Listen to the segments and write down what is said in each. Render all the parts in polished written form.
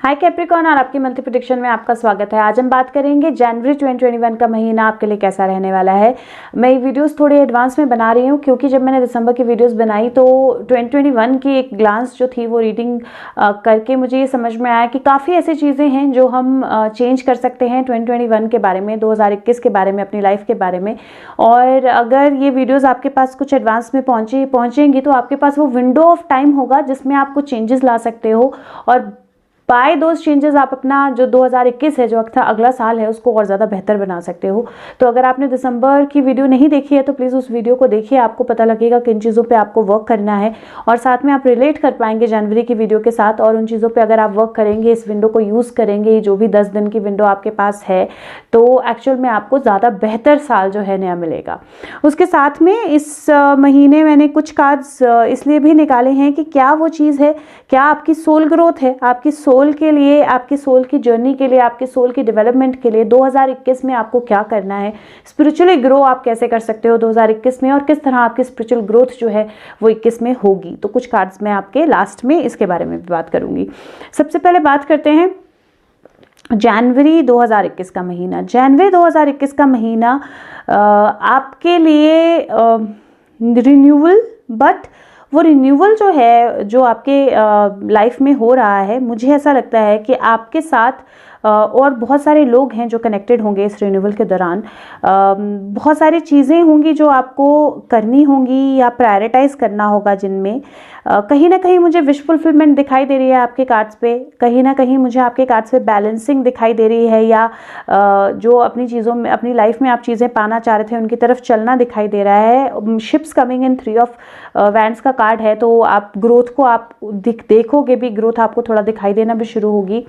हाय Capricorn और आपकी monthly prediction में आपका स्वागत है। आज हम बात करेंगे जनवरी 2021 का महीना आपके लिए कैसा रहने वाला है। मैं ये वीडियोस थोड़ी एडवांस में बना रही हूँ क्योंकि जब मैंने दिसंबर की वीडियोस बनाई तो 2021 की एक ग्लांस जो थी वो रीडिंग करके मुझे ये समझ में आया कि काफ़ी ऐसी चीज़ें हैं जो हम चेंज कर सकते हैं 2021 के बारे में, 2021 के बारे में, अपनी लाइफ के बारे में। और अगर ये वीडियोज़ आपके पास कुछ एडवांस में पहुँचेंगी तो आपके पास वो विंडो ऑफ टाइम होगा जिसमें आप कुछ चेंजेस ला सकते हो और बाय दोज चेंजेस आप अपना जो 2021 है, जो अगला साल है, उसको और ज़्यादा बेहतर बना सकते हो। तो अगर आपने दिसंबर की वीडियो नहीं देखी है तो प्लीज़ उस वीडियो को देखिए, आपको पता लगेगा किन चीज़ों पे आपको वर्क करना है और साथ में आप रिलेट कर पाएंगे जनवरी की वीडियो के साथ। और उन चीज़ों पे अगर आप वर्क करेंगे, इस विंडो को यूज़ करेंगे, जो भी 10 दिन की विंडो आपके पास है, तो एक्चुअल में आपको ज़्यादा बेहतर साल जो है नया मिलेगा। उसके साथ में इस महीने मैंने कुछ कार्ड्स इसलिए भी निकाले हैं कि क्या वो चीज़ है, क्या आपकी सोल ग्रोथ है, आपकी सोल के लिए, आपकी सोल की जर्नी के लिए, आपके सोल की डेवलपमेंट के लिए 2021 में आपको क्या करना है, स्पिरिचुअली ग्रो आप कैसे कर सकते हो 2021 में, और किस तरह आपकी स्पिरिचुअल ग्रोथ जो है वो 21 में होगी। तो कुछ कार्ड्स मैं आपके लास्ट में इसके बारे में भी बात करूंगी। सबसे पहले बात करते हैं जनवरी 2021 का महीना। जनवरी 2021 का महीना आपके लिए रिन्यूअल, बट वो रिन्यूअल जो है, जो आपके लाइफ में हो रहा है, मुझे ऐसा लगता है कि आपके साथ और बहुत सारे लोग हैं जो कनेक्टेड होंगे इस रिन्यूअल के दौरान। बहुत सारी चीज़ें होंगी जो आपको करनी होंगी या प्रायोरिटाइज करना होगा, जिनमें कहीं ना कहीं मुझे विश फुलफिलमेंट दिखाई दे रही है आपके कार्ड्स पे, कहीं ना कहीं मुझे आपके कार्ड्स पे बैलेंसिंग दिखाई दे रही है, या जो अपनी चीज़ों में, अपनी लाइफ में आप चीज़ें पाना चाह रहे थे उनकी तरफ चलना दिखाई दे रहा है। Ships coming in 3 of wands का कार्ड है, तो आप ग्रोथ को आप देखोगे भी, ग्रोथ आपको थोड़ा दिखाई देना भी शुरू होगी।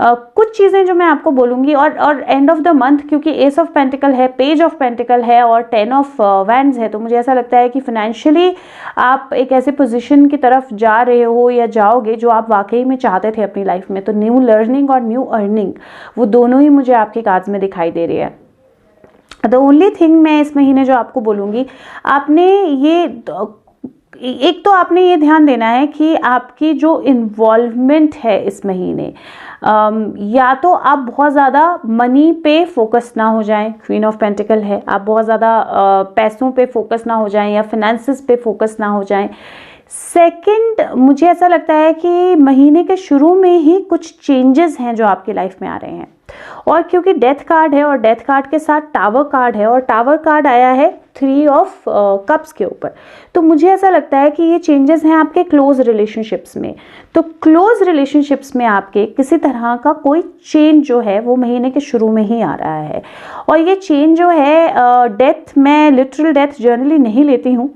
कुछ चीज़ें जो मैं आपको बोलूँगी, और एंड ऑफ द मंथ, क्योंकि एस ऑफ पेंटिकल है, पेज ऑफ पेंटिकल है और 10 ऑफ वैंड्स है, तो मुझे ऐसा लगता है कि फाइनेंशियली आप एक ऐसे पोजीशन की तरफ जा रहे हो या जाओगे जो आप वाकई में चाहते थे अपनी लाइफ में। तो न्यू लर्निंग और न्यू अर्निंग, वो दोनों ही मुझे आपके कार्ड्स में दिखाई दे रही है। द ओनली थिंग मैं इस महीने जो आपको बोलूँगी, आपने ये एक तो आपने ये ध्यान देना है कि आपकी जो इन्वॉल्वमेंट है इस महीने, या तो आप बहुत ज़्यादा मनी पे फोकस ना हो जाएं, क्वीन ऑफ पेंटिकल है, आप बहुत ज़्यादा पैसों पे फोकस ना हो जाएं या फिनेंसेस पे फोकस ना हो जाएं। सेकंड, मुझे ऐसा लगता है कि महीने के शुरू में ही कुछ चेंजेस हैं जो आपकी लाइफ में आ रहे हैं, और क्योंकि डेथ कार्ड है और डेथ कार्ड के साथ टावर कार्ड है और टावर कार्ड आया है 3 ऑफ कप्स के ऊपर, तो मुझे ऐसा लगता है कि ये चेंजेस हैं आपके क्लोज रिलेशनशिप्स में। तो क्लोज रिलेशनशिप्स में आपके किसी तरह का कोई चेंज जो है वो महीने के शुरू में ही आ रहा है। और ये चेंज जो है, डेथ, मैं लिटरल डेथ जनरली नहीं लेती हूँ,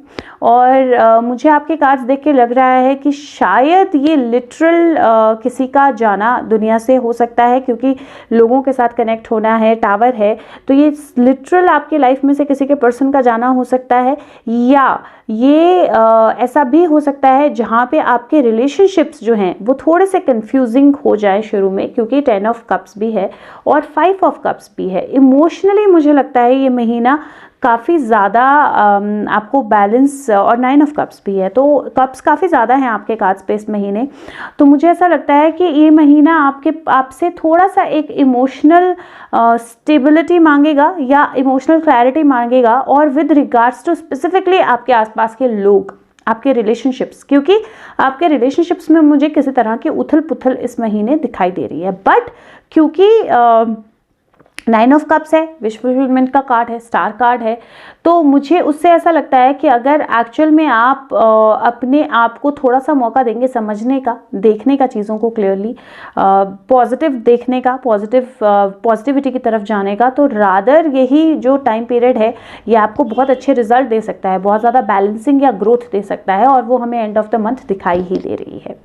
और मुझे आपके कार्ड्स देख के लग रहा है कि शायद ये लिटरल किसी का जाना दुनिया से हो सकता है, क्योंकि लोगों के साथ कनेक्ट होना है, टावर है, तो ये लिटरल आपकी लाइफ में से किसी के पर्सन का जाना हो सकता है, या ये ऐसा भी हो सकता है जहाँ पे आपके रिलेशनशिप्स जो हैं वो थोड़े से कंफ्यूजिंग हो जाए शुरू में, क्योंकि 10 ऑफ कप्स भी है और 5 ऑफ कप्स भी है। इमोशनली मुझे लगता है ये महीना काफ़ी ज़्यादा आपको बैलेंस, और 9 ऑफ कप्स भी है, तो कप्स काफ़ी ज़्यादा हैं आपके कार्ड्स पे इस महीने। तो मुझे ऐसा लगता है कि ये महीना आपसे थोड़ा सा एक इमोशनल स्टेबिलिटी मांगेगा या इमोशनल क्लैरिटी मांगेगा, और विद रिगार्ड्स टू स्पेसिफिकली आपके आसपास के लोग, आपके रिलेशनशिप्स, क्योंकि आपके रिलेशनशिप्स में मुझे किसी तरह की उथल पुथल इस महीने दिखाई दे रही है। बट क्योंकि 9 ऑफ कप्स है, विश फुलफिलमेंट का कार्ड है, स्टार कार्ड है, तो मुझे उससे ऐसा लगता है कि अगर एक्चुअल में आप अपने आप को थोड़ा सा मौका देंगे समझने का, देखने का, चीज़ों को क्लियरली पॉजिटिव देखने का, पॉजिटिविटी की तरफ जाने का, तो रादर यही जो टाइम पीरियड है ये आपको बहुत अच्छे रिजल्ट दे सकता है, बहुत ज़्यादा बैलेंसिंग या ग्रोथ दे सकता है, और वो हमें एंड ऑफ द मंथ दिखाई ही दे रही है।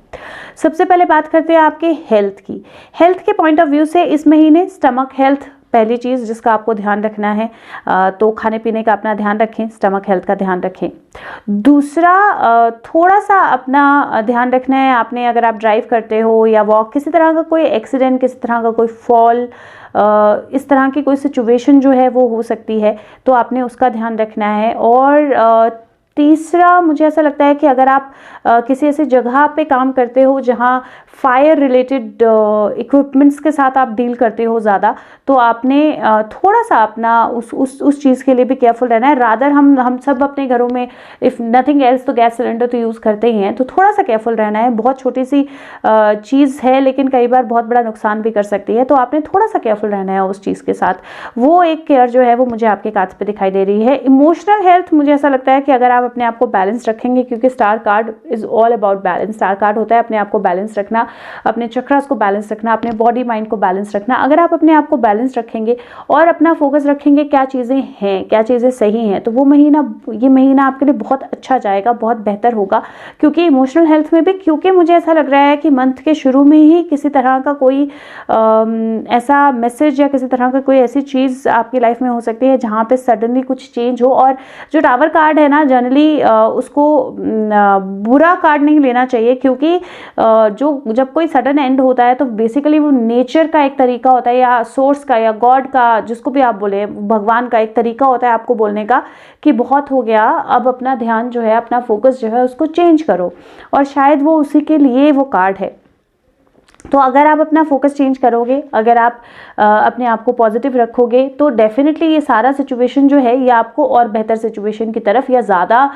सबसे पहले बात करते हैं आपके हेल्थ की। हेल्थ के पॉइंट ऑफ व्यू से इस महीने स्टमक हेल्थ पहली चीज़ जिसका आपको ध्यान रखना है, तो खाने पीने का अपना ध्यान रखें, स्टमक हेल्थ का ध्यान रखें। दूसरा, थोड़ा सा अपना ध्यान रखना है आपने, अगर आप ड्राइव करते हो या वॉक, किसी तरह का कोई एक्सीडेंट, किसी तरह का कोई फॉल, इस तरह की कोई सिचुएशन जो है वो हो सकती है, तो आपने उसका ध्यान रखना है। और तीसरा मुझे ऐसा लगता है कि अगर आप किसी ऐसी जगह पे काम करते हो जहाँ फायर रिलेटेड इक्विपमेंट्स के साथ आप डील करते हो ज़्यादा, तो आपने थोड़ा सा अपना उस चीज़ के लिए भी केयरफुल रहना है। रादर हम सब अपने घरों में इफ़ नथिंग एल्स तो गैस सिलेंडर तो यूज़ करते ही हैं, तो थोड़ा सा केयरफुल रहना है। बहुत छोटी सी चीज़ है लेकिन कई बार बहुत बड़ा नुकसान भी कर सकती है, तो आपने थोड़ा सा केयरफुल रहना है उस चीज़ के साथ। वो एक केयर जो है वो मुझे आपके कार्ड्स पे दिखाई दे रही है। इमोशनल हेल्थ, मुझे ऐसा लगता है कि अगर आप अपने आप को बैलेंस रखेंगे, क्योंकि star card is all about balance. Star card होता है अपने आप को बैलेंस रखना, अपने चक्रास को बैलेंस रखना, अपने बॉडी माइंड को बैलेंस रखना। अगर आप अपने आप को बैलेंस रखेंगे और अपना फोकस रखेंगे क्या चीज़ें हैं, क्या चीज़ें सही हैं, तो वो ये महीना आपके लिए बहुत अच्छा जाएगा, बहुत बेहतर होगा। क्योंकि इमोशनल हेल्थ में भी, क्योंकि मुझे ऐसा लग रहा है कि मंथ के शुरू में ही किसी तरह का कोई ऐसा मैसेज या किसी तरह का कोई ऐसी चीज़ आपकी लाइफ में हो सकती है जहाँ पे सडनली कुछ चेंज हो। और जो टावर कार्ड है ना, जनरली उसको बुरा कार्ड नहीं लेना चाहिए, क्योंकि जब कोई सडन एंड होता है तो बेसिकली वो नेचर का एक तरीका होता है, या सोर्स का, या गॉड का, जिसको भी आप बोले, भगवान का एक तरीका होता है आपको बोलने का कि बहुत हो गया, अब अपना ध्यान जो है, अपना फोकस जो है उसको चेंज करो। और शायद वो उसी के लिए वो कार्ड है। तो अगर आप अपना फोकस चेंज करोगे, अगर आप अपने आप को पॉजिटिव रखोगे, तो डेफिनेटली ये सारा सिचुएशन जो है ये आपको और बेहतर सिचुएशन की तरफ, या ज़्यादा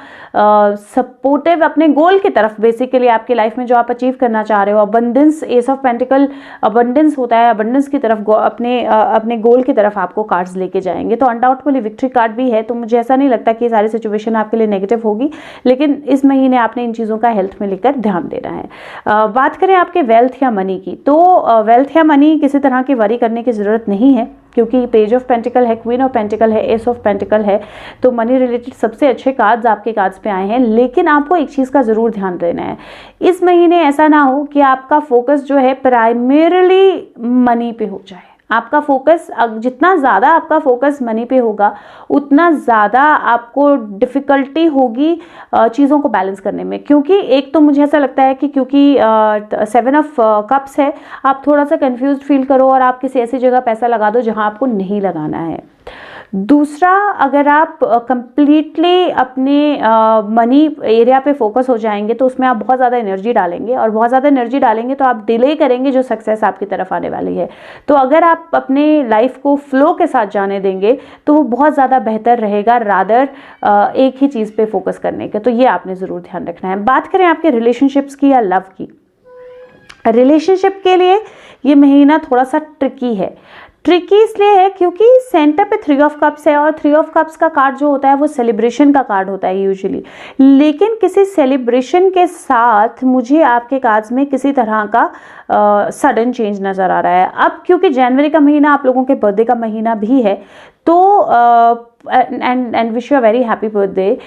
सपोर्टिव अपने गोल की तरफ, बेसिकली आपकी लाइफ में जो आप अचीव करना चाह रहे हो, abundance, S of pentacle abundance होता है, अबंडेंस की तरफ, अपने गोल की तरफ आपको कार्ड्स लेके जाएंगे। तो अनडाउटेबली विक्ट्री कार्ड भी है। तो मुझे ऐसा नहीं लगता कि ये सारी सिचुएशन आपके लिए नेगेटिव होगी, लेकिन इस महीने आपने इन चीज़ों का हेल्थ में लेकर ध्यान देना है। बात करें आपके वेल्थ या मनी की, तो वेल्थ या मनी किसी तरह की वरी करने की ज़रूरत नहीं है, क्योंकि पेज ऑफ पेंटिकल है, क्वीन ऑफ पेंटिकल है, एस ऑफ पेंटिकल है। तो मनी रिलेटेड सबसे अच्छे कार्ड्स आपके कार्ड्स पे आए हैं। लेकिन आपको एक चीज़ का ज़रूर ध्यान देना है, इस महीने ऐसा ना हो कि आपका फोकस जो है प्राइमरीली मनी पे हो जाए। आपका फोकस, जितना ज़्यादा आपका फोकस मनी पे होगा, उतना ज़्यादा आपको डिफ़िकल्टी होगी चीज़ों को बैलेंस करने में। क्योंकि एक तो मुझे ऐसा लगता है कि क्योंकि 7 ऑफ कप्स है, आप थोड़ा सा कंफ्यूज्ड फील करो और आप किसी ऐसी जगह पैसा लगा दो जहां आपको नहीं लगाना है। दूसरा, अगर आप कंप्लीटली अपने मनी एरिया पे फोकस हो जाएंगे तो उसमें आप बहुत ज़्यादा एनर्जी डालेंगे, और बहुत ज़्यादा एनर्जी डालेंगे तो आप डिले करेंगे जो सक्सेस आपकी तरफ आने वाली है। तो अगर आप अपने लाइफ को फ्लो के साथ जाने देंगे तो वो बहुत ज़्यादा बेहतर रहेगा, रादर एक ही चीज़ पे फोकस करने के। तो ये आपने ज़रूर ध्यान रखना है। बात करें आपके रिलेशनशिप्स की या लव की, रिलेशनशिप के लिए ये महीना थोड़ा सा ट्रिकी है। ट्रिकी इसलिए है क्योंकि सेंटर पे 3 ऑफ कप्स है, और 3 ऑफ कप्स का कार्ड जो होता है वो सेलिब्रेशन का कार्ड होता है यूजुअली। लेकिन किसी सेलिब्रेशन के साथ मुझे आपके कार्ड्स में किसी तरह का सडन चेंज नज़र आ रहा है। अब क्योंकि जनवरी का महीना आप लोगों के बर्थडे का महीना भी है, तो and wish you a very happy birthday.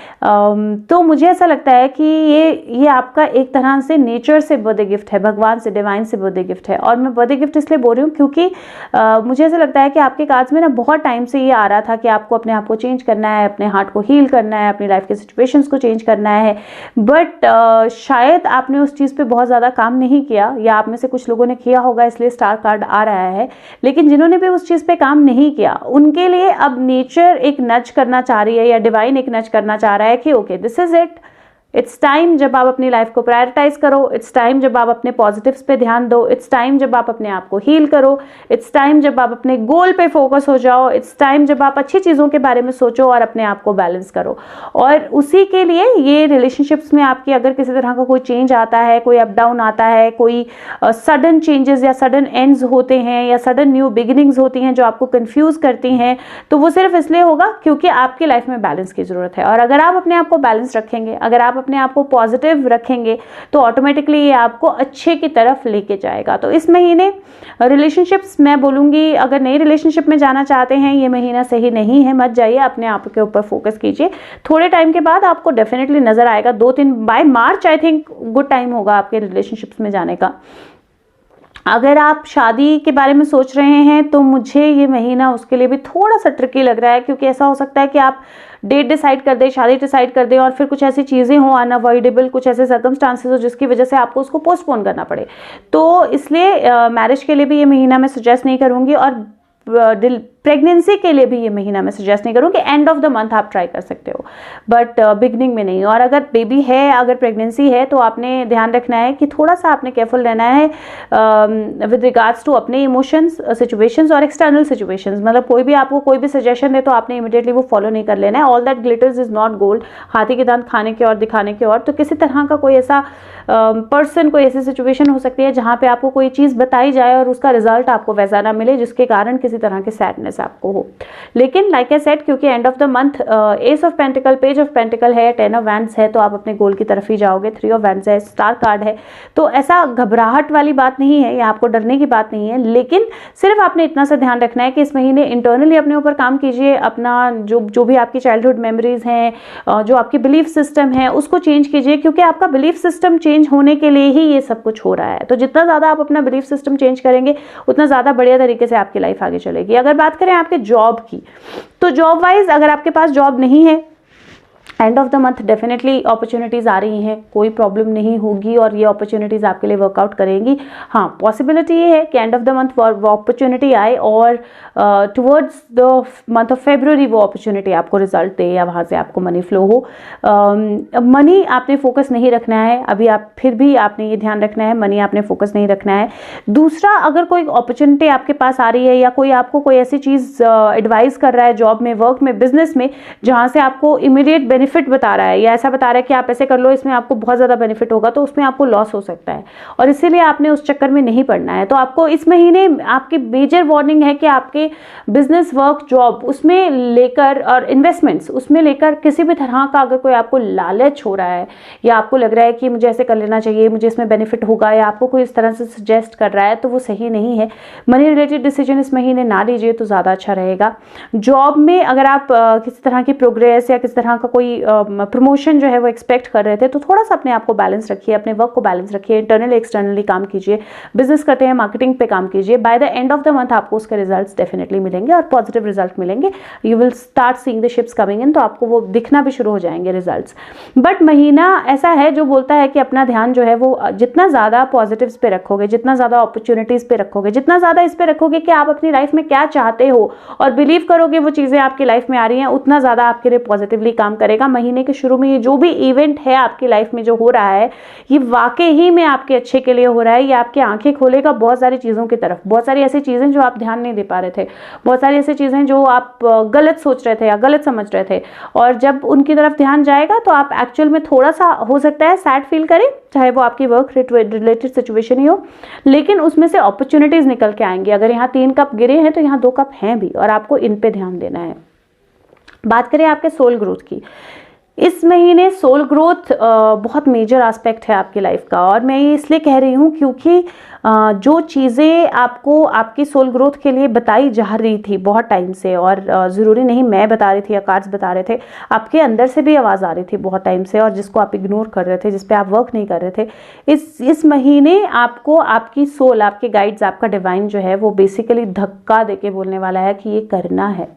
तो मुझे ऐसा लगता है कि ये आपका एक तरह से नेचर से बर्थडे गिफ्ट है, भगवान से, डिवाइन से बर्थडे गिफ्ट है। और मैं बर्थडे गिफ्ट इसलिए बोल रही हूँ क्योंकि मुझे ऐसा लगता है कि आपके कार्ड्स में ना बहुत टाइम से ये आ रहा था कि आपको अपने आप को चेंज करना है, अपने हार्ट को हील करना है, अपनी लाइफ के सिचुएशंस को चेंज करना है। बट शायद आपने उस चीज़ पे बहुत ज़्यादा काम नहीं किया, या आप में से कुछ लोगों ने किया होगा इसलिए स्टार कार्ड आ रहा है। लेकिन जिन्होंने भी उस चीज़ पे काम नहीं किया, उनके लिए अब नेचर एक नच करना चाह रही है, या डिवाइन एक नच करना चाह रहा है कि okay, this is it, it's time जब आप अपनी लाइफ को प्रायोरिटाइज करो, इट्स टाइम जब आप अपने पॉजिटिव्स पे ध्यान दो, इट्स टाइम जब आप अपने आप को हील करो, इट्स टाइम जब आप अपने गोल पे फोकस हो जाओ, इट्स टाइम जब आप अच्छी चीज़ों के बारे में सोचो और अपने आप को बैलेंस करो। और उसी के लिए ये रिलेशनशिप्स में आपकी अगर किसी तरह का कोई चेंज आता है, कोई अप डाउन आता है, कोई सडन चेंजेस या सडन एंड्स होते हैं, या सडन न्यू बिगिनिंग्स होती हैं जो आपको कंफ्यूज करती हैं, तो वो सिर्फ इसलिए होगा क्योंकि आपकी लाइफ में बैलेंस की ज़रूरत है। और अगर आप अपने आप को बैलेंस रखेंगे, अगर आप अपने आप को पॉजिटिव रखेंगे, तो ऑटोमेटिकली ये आपको अच्छे की तरफ लेके जाएगा। तो इस महीने रिलेशनशिप्स, मैं बोलूँगी अगर नई रिलेशनशिप में जाना चाहते हैं, ये महीना सही नहीं है, मत जाइए, अपने आप के ऊपर फोकस कीजिए। थोड़े टाइम के बाद आपको डेफिनेटली नजर आएगा, 2-3 by March I think good time होगा आपके रिलेशनशिप्स में जाने का। अगर आप शादी के बारे में सोच रहे हैं तो मुझे ये महीना उसके लिए भी थोड़ा सा ट्रिकी लग रहा है, क्योंकि ऐसा हो सकता है कि आप डेट डिसाइड कर दें, शादी डिसाइड कर दें, और फिर कुछ ऐसी चीज़ें हों अनअवॉइडेबल, कुछ ऐसे सर्कमस्टांसेस हो जिसकी वजह से आपको उसको पोस्टपोन करना पड़े। तो इसलिए मैरिज के लिए भी ये महीना मैं सजेस्ट नहीं करूँगी। और प्रेगनेंसी के लिए भी ये महीना मैं सजेस्ट नहीं करूँ कि एंड ऑफ द मंथ आप ट्राई कर सकते हो, बट बिगनिंग में नहीं। और अगर बेबी है, अगर प्रेगनेंसी है, तो आपने ध्यान रखना है कि थोड़ा सा आपने केयरफुल रहना है विद रिगार्ड्स टू अपने इमोशंस, सिचुएशंस और एक्सटर्नल सिचुएशंस। मतलब कोई भी आपको कोई भी सजेशन दे तो आपने इमीडिएटली वो फॉलो नहीं कर लेना है। All that glitters is not gold, हाथी के दांत खाने के और दिखाने के और। तो किसी तरह का कोई ऐसा पर्सन, कोई ऐसी सिचुएशन हो सकती है जहां पे आपको कोई चीज बताई जाए और उसका रिजल्ट आपको वैसा ना मिले, जिसके कारण किसी तरह की सैडनेस आपको हो। लेकिन लाइक आई सेड, क्योंकि and of the month S of pentacle, page of pentacle है, 10 ऑफ वैंड्स है, तो आप अपने गोल की तरफ ही जाओगे। 3 ऑफ वैंड्स है, स्टार कार्ड है, तो ऐसा घबराहट वाली बात नहीं है या आपको डरने की बात नहीं है। लेकिन सिर्फ आपने इतना सा ध्यान रखना है कि इस महीने इंटरनली अपने ऊपर काम कीजिए। अपना जो भी आपकी चाइल्डहुड मेमोरीज हैं, जो आपकी बिलीफ सिस्टम है, उसको चेंज कीजिए, क्योंकि आपका बिलीफ सिस्टम चेंज होने के लिए ही ये सब कुछ हो रहा है। तो जितना ज्यादा आप अपना बिलीफ सिस्टम चेंज करेंगे, उतना ज्यादा बढ़िया तरीके से आपकी लाइफ आगे चलेगी। अगर बात करें आपके जॉब की, तो जॉब वाइज अगर आपके पास जॉब नहीं है, end of the month definitely opportunities आ रही हैं, कोई प्रॉब्लम नहीं होगी और ये अपॉर्चुनिटीज आपके लिए वर्कआउट करेंगी। हाँ, पॉसिबिलिटी ये है कि एंड ऑफ द मंथ वो अपॉर्चुनिटी आए और towards the month of February वो अपॉर्चुनिटी आपको रिजल्ट दे या वहाँ से आपको मनी फ्लो हो। मनी आपने फोकस नहीं रखना है अभी, आप फिर भी आपने ये ध्यान रखना है, मनी आपने फोकस नहीं रखना है। दूसरा, अगर कोई अपॉर्चुनिटी आपके पास आ रही है या कोई आपको कोई ऐसी चीज़ एडवाइस कर रहा है जॉब में, वर्क में, बिजनेस में, जहाँ से आपको इमीडिएट बेनिफिट बता रहा है या ऐसा बता रहा है कि आप ऐसे कर लो, इसमें आपको बहुत ज़्यादा बेनिफिट होगा, तो उसमें आपको लॉस हो सकता है और इसीलिए आपने उस चक्कर में नहीं पड़ना है। तो आपको इस महीने आपकी मेजर वार्निंग है कि आपके बिजनेस, वर्क, जॉब, उसमें लेकर और इन्वेस्टमेंट्स, उसमें लेकर किसी भी तरह का अगर कोई आपको लालच हो रहा है या आपको लग रहा है कि मुझे ऐसे कर लेना चाहिए, मुझे इसमें बेनिफिट होगा, या आपको कोई इस तरह से सजेस्ट कर रहा है, तो वो सही नहीं है। मनी रिलेटेड डिसीजन इस महीने ना लीजिए तो ज़्यादा अच्छा रहेगा। जॉब में अगर आप किसी तरह की प्रोग्रेस या किसी तरह का कोई प्रमोशन जो है वो एक्सपेक्ट कर रहे थे, तो थोड़ा सा अपने आप को बैलेंस रखिए, अपने वर्क को बैलेंस रखिए, इंटरनली एक्सटर्नली काम कीजिए। बिजनेस करते हैं, मार्केटिंग पे काम कीजिए। By the end of the month आपको उसके रिजल्ट्स डेफिनेटली मिलेंगे और पॉजिटिव रिजल्ट मिलेंगे। You will start seeing the ships coming in, तो आपको वो दिखना भी शुरू हो जाएंगे रिजल्ट्स। बट महीना ऐसा है जो बोलता है कि अपना ध्यान जो है वो जितना ज़्यादा पॉजिटिव्स पे रखोगे, जितना ज़्यादा अपॉर्चुनिटीज़ पे रखोगे, जितना ज़्यादा इस पे रखोगे कि आप अपनी लाइफ में क्या चाहते हो और बिलीव करोगे वो चीज़ें आपकी लाइफ में आ रही हैं, उतना ज़्यादा आपके लिए पॉजिटिवली काम करेगा। महीने के शुरू में ये जो भी इवेंट है आपकी लाइफ में जो हो रहा है, ये वाकई ही में आपके अच्छे के लिए हो रहा है। ये आपकी आंखें खोलेगा बहुत सारी चीज़ों की तरफ, बहुत सारी ऐसी चीज़ें जो आप ध्यान नहीं दे पा रहे थे, बहुत सारी ऐसी चीज़ें जो आप गलत सोच रहे थे या गलत समझ रहे थे, और जब उनकी तरफ ध्यान जाएगा तो आप एक्चुअल में थोड़ा सा हो सकता है सैड फील करें, चाहे वो आपकी वर्क रिलेटेड सिचुएशन ही हो, लेकिन उसमें से अपॉर्चुनिटीज निकल के आएंगी। अगर यहाँ 3 कप गिरे हैं तो यहाँ 2 कप हैं भी, और आपको इन पे ध्यान देना है। बात करें आपके सोल ग्रोथ की, इस महीने सोल ग्रोथ बहुत मेजर एस्पेक्ट है आपकी लाइफ का, और मैं ये इसलिए कह रही हूँ क्योंकि जो चीज़ें आपको आपकी सोल ग्रोथ के लिए बताई जा रही थी बहुत टाइम से, और ज़रूरी नहीं मैं बता रही थी या कार्ड्स बता रहे थे, आपके अंदर से भी आवाज़ आ रही थी बहुत टाइम से, और जिसको आप इग्नोर कर रहे थे, जिस पे आप वर्क नहीं कर रहे थे, इस महीने आपको आपकी सोल, आपके गाइड्स, आपका डिवाइन जो है वो बेसिकली धक्का देके बोलने वाला है कि ये करना है।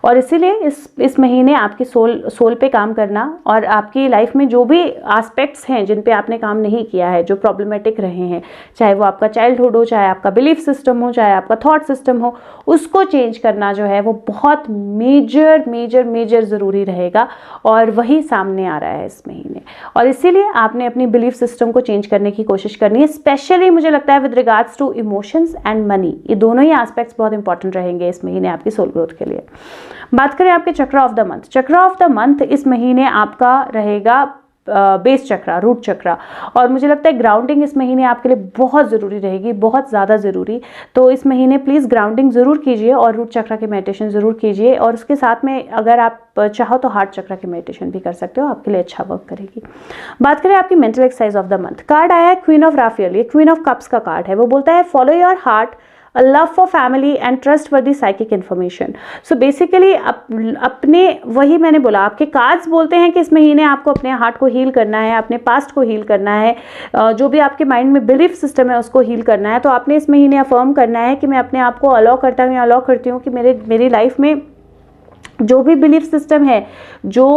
और इसीलिए इस महीने आपकी सोल पे काम करना, और आपकी लाइफ में जो भी एस्पेक्ट्स हैं जिन पे आपने काम नहीं किया है, जो प्रॉब्लमेटिक रहे हैं, चाहे वो आपका चाइल्डहुड हो, चाहे आपका बिलीफ सिस्टम हो, चाहे आपका थॉट सिस्टम हो, उसको चेंज करना जो है वो बहुत मेजर मेजर मेजर ज़रूरी रहेगा, और वही सामने आ रहा है इस महीने। और इसीलिए आपने अपनी बिलीफ सिस्टम को चेंज करने की कोशिश करनी है। स्पेशली मुझे लगता है with regards to emotions and money, ये दोनों ही एस्पेक्ट्स बहुत इंपॉर्टेंट रहेंगे इस महीने आपकी सोल ग्रोथ के लिए। बात करें आपके चक्र ऑफ द मंथ, चक्र ऑफ द मंथ इस महीने आपका रहेगा बेस चक्रा, रूट चक्रा, और मुझे लगता है ग्राउंडिंग इस महीने आपके लिए बहुत ज़रूरी रहेगी, बहुत ज़्यादा ज़रूरी। तो इस महीने प्लीज़ ग्राउंडिंग ज़रूर कीजिए और रूट चक्रा की मेडिटेशन ज़रूर कीजिए, और उसके साथ में अगर आप चाहो तो हार्ट चक्रा की मेडिटेशन भी कर सकते हो, आपके लिए अच्छा वर्क करेगी। बात करें आपकी mental exercise of the month, card आया है क्वीन ऑफ राफेल, ये क्वीन ऑफ कप्स का कार्ड है। वो बोलता है follow your heart, a love for family and trustworthy psychic information। so basically अपने, वही मैंने बोला, आपके कार्ड्स बोलते हैं कि इस महीने आपको अपने हार्ट को हील करना है, अपने पास्ट को हील करना है, जो भी आपके माइंड में बिलीफ सिस्टम है उसको हील करना है। तो आपने इस महीने अफर्म करना है कि मैं अपने आप को अलाउ करता हूँ या अलाउ करती हूँ कि मेरी लाइफ में जो भी बिलीफ सिस्टम है जो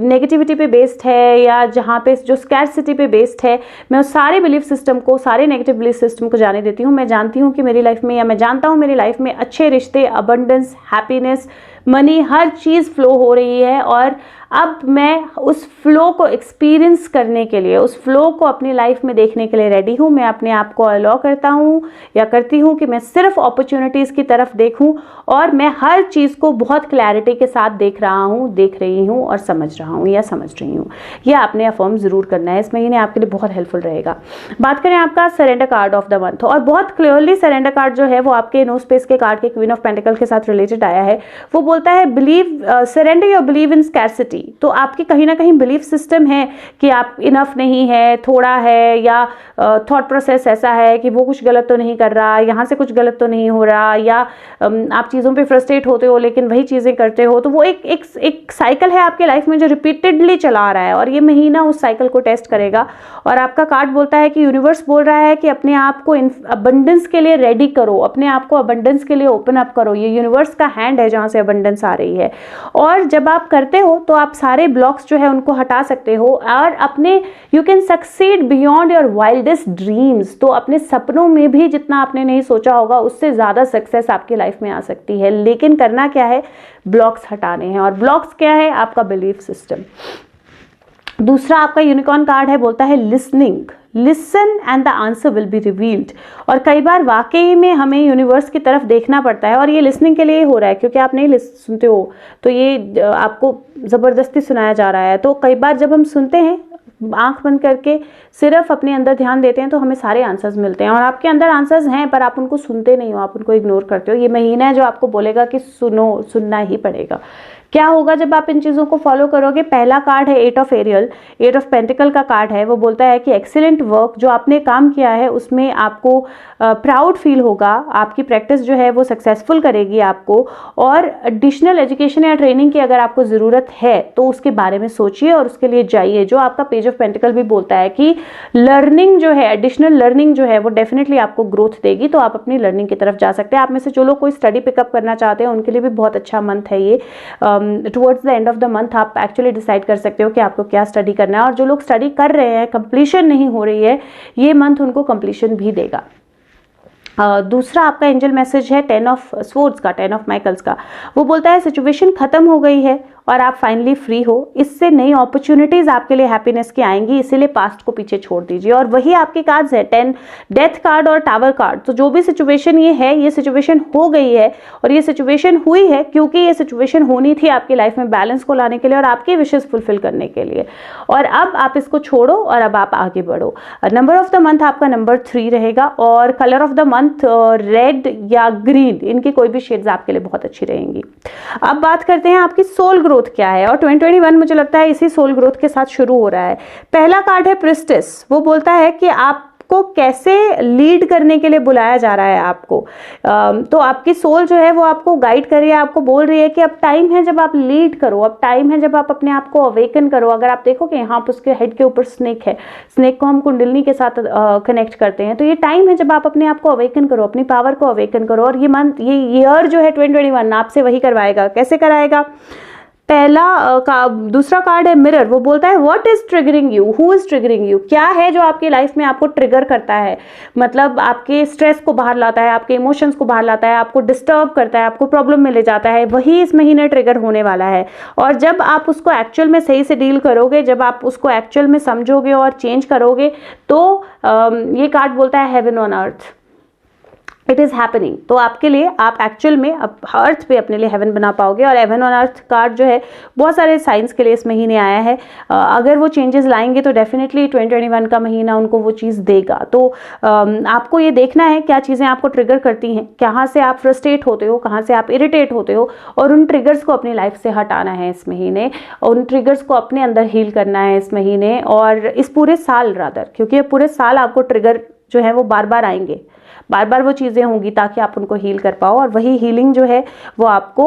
नेगेटिविटी पे बेस्ड है या जहाँ पे जो स्कैरसिटी पे बेस्ड है, मैं उस सारे बिलीफ सिस्टम को, सारे नेगेटिव बिलीफ सिस्टम को जाने देती हूँ। मैं जानती हूँ कि मेरी लाइफ में, या मैं जानता हूँ मेरी लाइफ में अच्छे रिश्ते, अबंडेंस, हैप्पीनेस, मनी, हर चीज़ फ्लो हो रही है। और अब मैं उस फ्लो को एक्सपीरियंस करने के लिए, उस फ्लो को अपनी लाइफ में देखने के लिए रेडी हूँ। मैं अपने आप को अलाउ करता हूँ या करती हूँ कि मैं सिर्फ अपॉर्चुनिटीज़ की तरफ देखूँ और मैं हर चीज़ को बहुत क्लैरिटी के साथ देख रहा हूँ, देख रही हूँ और समझ रहा हूँ या समझ रही हूँ। यह आपने अफर्म ज़रूर करना है, इस महीने आपके लिए बहुत हेल्पफुल रहेगा। बात करें आपका surrender card of the month, और बहुत क्लियरली सरेंडर कार्ड जो है वो आपके नो स्पेस के कार्ड के क्वीन ऑफ पेंटिकल के साथ रिलेटेड आया है। वो बोलता है believe, surrender your believe in scarcity. तो आपकी कहीं ना कहीं बिलीफ सिस्टम है कि आप इनफ नहीं है, थोड़ा है, या थॉट प्रोसेस ऐसा है कि वो कुछ गलत तो नहीं कर रहा, यहाँ से कुछ गलत तो नहीं हो रहा, या आप चीज़ों पे फ्रस्ट्रेट होते हो लेकिन वही चीज़ें करते हो। तो वो एक साइकिल है आपके लाइफ में जो रिपीटेडली चला रहा है, और ये महीना उस साइकिल को टेस्ट करेगा। और आपका कार्ड बोलता है कि यूनिवर्स बोल रहा है कि अपने आप को अबंडेंस के लिए रेडी करो, अपने आप को अबंडेंस के लिए ओपन अप करो। ये यूनिवर्स का हैंड है जहाँ से अबंडेंस आ रही है। और जब आप करते हो तो आप सारे ब्लॉक्स जो है उनको हटा सकते हो और अपने you can succeed beyond your wildest dreams. तो अपने सपनों में भी जितना आपने नहीं सोचा होगा उससे ज़्यादा सक्सेस आपकी लाइफ में आ सकती है। लेकिन करना क्या है, ब्लॉक्स हटाने हैं। और ब्लॉक्स क्या है, आपका बिलीफ सिस्टम। दूसरा आपका यूनिकॉर्न कार्ड है, बोलता है listening, listen and the answer will be revealed. और कई बार वाकई में हमें यूनिवर्स की तरफ देखना पड़ता है, और ये लिसनिंग के लिए हो रहा है क्योंकि आप नहीं सुनते हो, तो ये आपको ज़बरदस्ती सुनाया जा रहा है। तो कई बार जब हम सुनते हैं, आंख बंद करके सिर्फ अपने अंदर ध्यान देते हैं, तो हमें सारे आंसर्स मिलते हैं। और आपके अंदर आंसर्स हैं पर आप उनको सुनते नहीं हो, आप उनको इग्नोर करते हो। ये महीना है जो आपको बोलेगा कि सुनो, सुनना ही पड़ेगा। क्या होगा जब आप इन चीज़ों को फॉलो करोगे? पहला कार्ड है eight of aerial, eight of pentacle का कार्ड है। वो बोलता है कि एक्सीलेंट वर्क, जो आपने काम किया है उसमें आपको प्राउड फील होगा, आपकी प्रैक्टिस जो है वो सक्सेसफुल करेगी आपको। और एडिशनल एजुकेशन या ट्रेनिंग की अगर आपको ज़रूरत है तो उसके बारे में सोचिए और उसके लिए जाइए। जो आपका पेज ऑफ पेंटिकल भी बोलता है कि लर्निंग जो है, एडिशनल लर्निंग जो है वो डेफिनेटली आपको ग्रोथ देगी, तो आप अपनी लर्निंग की तरफ जा सकते हैं। आप में से जो लोग कोई स्टडी पिकअप करना चाहते हैं उनके लिए भी बहुत अच्छा मंथ है ये। Towards the end of the month आप एक्चुअली डिसाइड कर सकते हो कि आपको क्या स्टडी करना है। और जो लोग स्टडी कर रहे हैं, कंप्लीशन नहीं हो रही है, ये मंथ उनको कंप्लीशन भी देगा। दूसरा आपका एंजल मैसेज है 10 ऑफ स्वॉर्ड्स का, 10 ऑफ माइकल्स का। वो बोलता है सिचुएशन खत्म हो गई है और आप फाइनली फ्री हो। इससे नई अपॉर्चुनिटीज आपके लिए हैप्पीनेस की आएंगी, इसीलिए पास्ट को पीछे छोड़ दीजिए। और वही आपके कार्ड्स है 10 डेथ कार्ड और टावर कार्ड। तो जो भी सिचुएशन ये है, ये सिचुएशन हो गई है, और ये सिचुएशन हुई है क्योंकि ये सिचुएशन होनी थी आपकी लाइफ में बैलेंस को लाने के लिए और आपके विशेस फुलफिल करने के लिए। और अब आप इसको छोड़ो और अब आप आगे बढ़ो। नंबर ऑफ द मंथ आपका नंबर 3 रहेगा, और colour of the month red या ग्रीन, इनकी कोई भी शेड्स आपके लिए बहुत अच्छी रहेंगी। अब बात करते हैं आपकी सोल ग्रोथ क्या है, और 2021 मुझे लगता है इसी सोल ग्रोथ के साथ शुरू हो रहा है। पहला कार्ड है प्रिस्टेस। वो बोलता है कि आपको कैसे लीड करने के लिए बुलाया जा रहा है आपको। तो आपकी सोल जो है वो आपको गाइड कर रही है, आपको बोल रही है कि अब टाइम है जब आप लीड करो, अब टाइम है जब आप अपने आप को अवेकन करो। अगर आप देखोगे यहाँ पर उसके हेड के ऊपर स्नेक है, स्नेक को हम कुंडलिनी के साथ कनेक्ट करते हैं। तो ये टाइम है जब आप अपने आप को अवेकन करो, अपनी पावर को अवेकन करो। और ये मंथ, ये ईयर जो है 2021 आपसे वही करवाएगा। कैसे कराएगा? दूसरा कार्ड है मिरर। वो बोलता है what is triggering you, who is triggering you. क्या है जो आपकी लाइफ में आपको ट्रिगर करता है, मतलब आपके स्ट्रेस को बाहर लाता है, आपके इमोशंस को बाहर लाता है, आपको डिस्टर्ब करता है, आपको प्रॉब्लम में ले जाता है, वही इस महीने ट्रिगर होने वाला है। और जब आप उसको एक्चुअल में सही से डील करोगे, जब आप उसको एक्चुअल में समझोगे और चेंज करोगे, तो ये कार्ड बोलता है heaven on earth, it is happening. तो आपके लिए, आप एक्चुअल में अब अर्थ पे अपने लिए हेवन बना पाओगे। और हेवन ऑन अर्थ कार्ड जो है बहुत सारे साइंस के लिए इस महीने आया है। अगर वो चेंजेस लाएंगे तो डेफिनेटली 2021 का महीना उनको वो चीज़ देगा। तो आपको ये देखना है क्या चीज़ें आपको ट्रिगर करती हैं, कहाँ से आप फ्रस्ट्रेट होते हो, कहाँ से आप इरिटेट होते हो, और उन ट्रिगर्स को अपनी लाइफ से हटाना है इस महीने, उन ट्रिगर्स को अपने अंदर हील करना है इस महीने और इस पूरे साल रादर, क्योंकि ये पूरे साल आपको ट्रिगर जो है वो बार बार आएंगे, बार बार वो चीज़ें होंगी ताकि आप उनको हील कर पाओ। और वही हीलिंग जो है वो आपको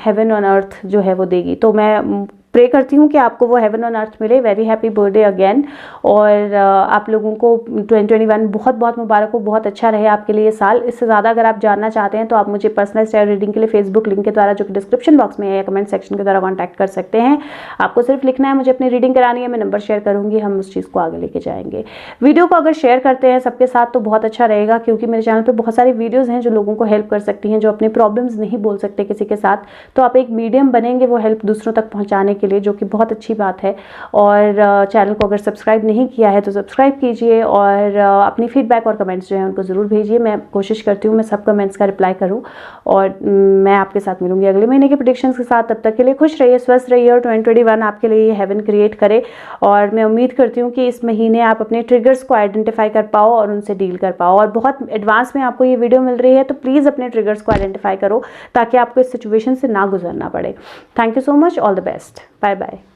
हेवन ऑन अर्थ जो है वो देगी। तो मैं प्रे करती हूँ कि आपको वो हेवन ऑन अर्थ मिले। Very happy birthday again. और आप लोगों को 2021 बहुत बहुत मुबारक हो, बहुत अच्छा रहे आपके लिए ये साल। इससे ज़्यादा अगर आप जानना चाहते हैं तो आप मुझे पर्सनल टैरो रीडिंग के लिए फेसबुक लिंक के द्वारा, जो कि डिस्क्रिप्शन बॉक्स में है या कमेंट सेक्शन के द्वारा, कॉन्टैक्ट कर सकते हैं। आपको सिर्फ लिखना है मुझे अपनी रीडिंग करानी है, मैं नंबर शेयर करूँगी, हम उस चीज़ को आगे लेके जाएंगे। वीडियो को अगर शेयर करते हैं सबके साथ तो बहुत अच्छा रहेगा, क्योंकि मेरे चैनल पर बहुत सारी वीडियोज़ हैं जो लोगों को हेल्प कर सकती हैं, जो अपने प्रॉब्लम्स नहीं बोल सकते किसी के साथ। तो आप एक मीडियम बनेंगे वो हेल्प दूसरों तक पहुँचाने के लिए, जो कि बहुत अच्छी बात है। और चैनल को अगर सब्सक्राइब नहीं किया है तो सब्सक्राइब कीजिए, और अपनी फीडबैक और कमेंट्स जो हैं उनको ज़रूर भेजिए। मैं कोशिश करती हूँ मैं सब कमेंट्स का रिप्लाई करूँ, और मैं आपके साथ मिलूंगी अगले महीने के प्रेडिक्शंस के साथ। तब तक के लिए खुश रहिए, स्वस्थ रहिए, और 2021 आपके लिए ये हेवन क्रिएट करे। और मैं उम्मीद करती हूँ कि इस महीने आप अपने ट्रिगर्स को आइडेंटिफाई कर पाओ और उनसे डील कर पाओ। और बहुत एडवांस में आपको ये वीडियो मिल रही है, तो प्लीज़ अपने ट्रिगर्स को आइडेंटिफाई करो ताकि आपको इस सिचुएशन से ना गुजरना पड़े। Thank you so much, all the best, bye bye.